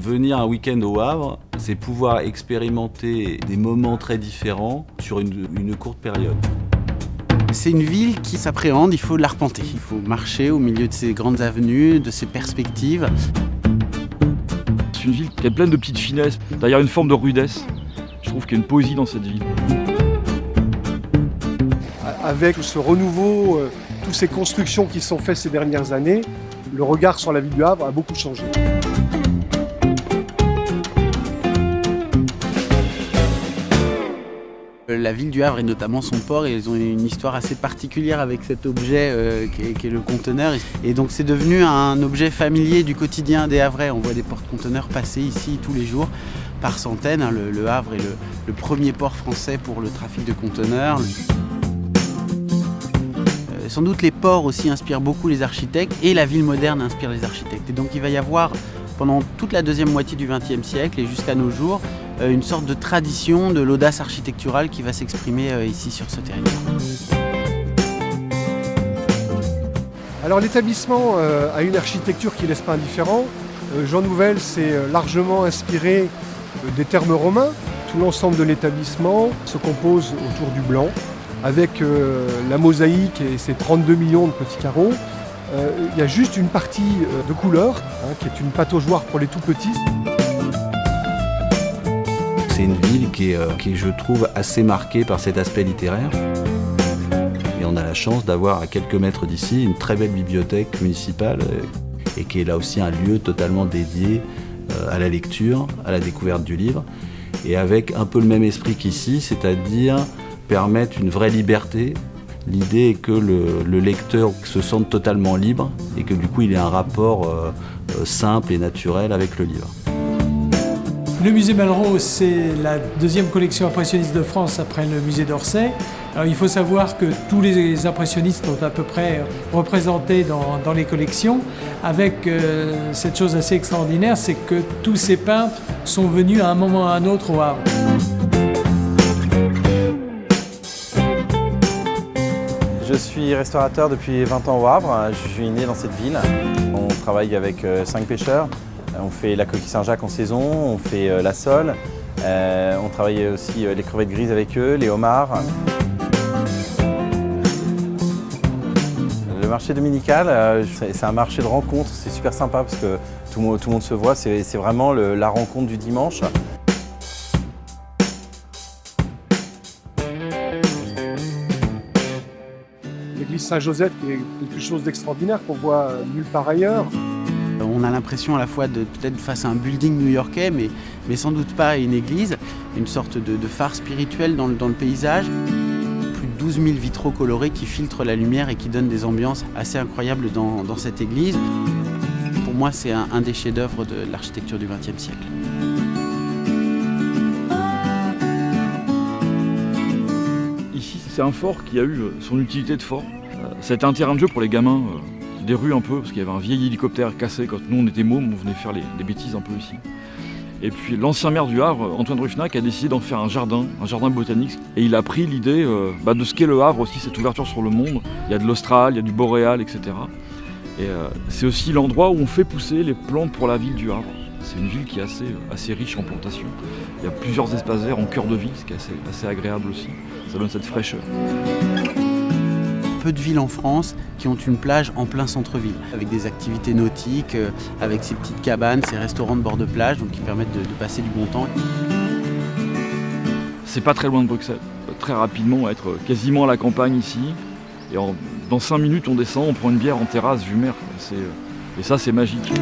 Venir un week-end au Havre, c'est pouvoir expérimenter des moments très différents sur une courte période. C'est une ville qui s'appréhende, il faut l'arpenter. Il faut marcher au milieu de ces grandes avenues, de ces perspectives. C'est une ville qui est pleine de petites finesses, derrière une forme de rudesse. Je trouve qu'il y a une poésie dans cette ville. Avec ce renouveau, toutes ces constructions qui sont faites ces dernières années, le regard sur la ville du Havre a beaucoup changé. La ville du Havre et notamment son port, ils ont une histoire assez particulière avec cet objet qui est le conteneur. Et donc c'est devenu un objet familier du quotidien des Havrais. On voit des porte-conteneurs passer ici tous les jours par centaines. Le Havre est le premier port français pour le trafic de conteneurs. Sans doute les ports aussi inspirent beaucoup les architectes et la ville moderne inspire les architectes. Et donc il va y avoir pendant toute la deuxième moitié du XXe siècle et jusqu'à nos jours une sorte de tradition de l'audace architecturale qui va s'exprimer ici sur ce territoire. Alors l'établissement a une architecture qui ne laisse pas indifférent. Jean Nouvel s'est largement inspiré des termes romains. Tout l'ensemble de l'établissement se compose autour du blanc, avec la mosaïque et ses 32 millions de petits carreaux. Il y a juste une partie de couleur, qui est une pataugeoire pour les tout petits. C'est une ville qui est, je trouve, assez marquée par cet aspect littéraire. Et on a la chance d'avoir à quelques mètres d'ici une très belle bibliothèque municipale et qui est là aussi un lieu totalement dédié à la lecture, à la découverte du livre, et avec un peu le même esprit qu'ici, c'est-à-dire permettre une vraie liberté. L'idée est que le lecteur se sente totalement libre et que du coup il ait un rapport simple et naturel avec le livre. Le musée Malraux, c'est la deuxième collection impressionniste de France après le musée d'Orsay. Alors, il faut savoir que tous les impressionnistes sont à peu près représentés dans les collections, avec cette chose assez extraordinaire, c'est que tous ces peintres sont venus à un moment ou à un autre au Havre. Je suis restaurateur depuis 20 ans au Havre, je suis né dans cette ville. On travaille avec 5 pêcheurs, on fait la coquille Saint-Jacques en saison, on fait la sole, on travaille aussi les crevettes grises avec eux, les homards. Le marché dominical, c'est un marché de rencontre, c'est super sympa parce que tout le monde se voit, c'est vraiment la rencontre du dimanche. L'église Saint-Joseph est quelque chose d'extraordinaire qu'on voit nulle part ailleurs. On a l'impression à la fois de peut-être face à un building new-yorkais, mais sans doute pas à une église, une sorte de phare spirituel dans le paysage. Plus de 12 000 vitraux colorés qui filtrent la lumière et qui donnent des ambiances assez incroyables dans cette église. Pour moi, c'est un des chefs-d'œuvre de l'architecture du XXe siècle. Ici, c'est un fort qui a eu son utilité de fort. C'était un terrain de jeu pour les gamins, des rues un peu, parce qu'il y avait un vieil hélicoptère cassé quand nous on était mômes, on venait faire des bêtises un peu ici. Et puis l'ancien maire du Havre, Antoine Ruffnac, a décidé d'en faire un jardin botanique. Et il a pris l'idée de ce qu'est le Havre aussi, cette ouverture sur le monde. Il y a de l'austral, il y a du boréal, etc. Et c'est aussi l'endroit où on fait pousser les plantes pour la ville du Havre. C'est une ville qui est assez riche en plantations. Il y a plusieurs espaces verts en cœur de ville, ce qui est assez agréable aussi. Ça donne cette fraîcheur. Peu de villes en France qui ont une plage en plein centre-ville, avec des activités nautiques, avec ces petites cabanes, ces restaurants de bord de plage, donc qui permettent de passer du bon temps. C'est pas très loin de Bruxelles. Très rapidement, on va être quasiment à la campagne ici. Et dans 5 minutes, on descend, on prend une bière en terrasse, vue mer. Et ça, c'est magique.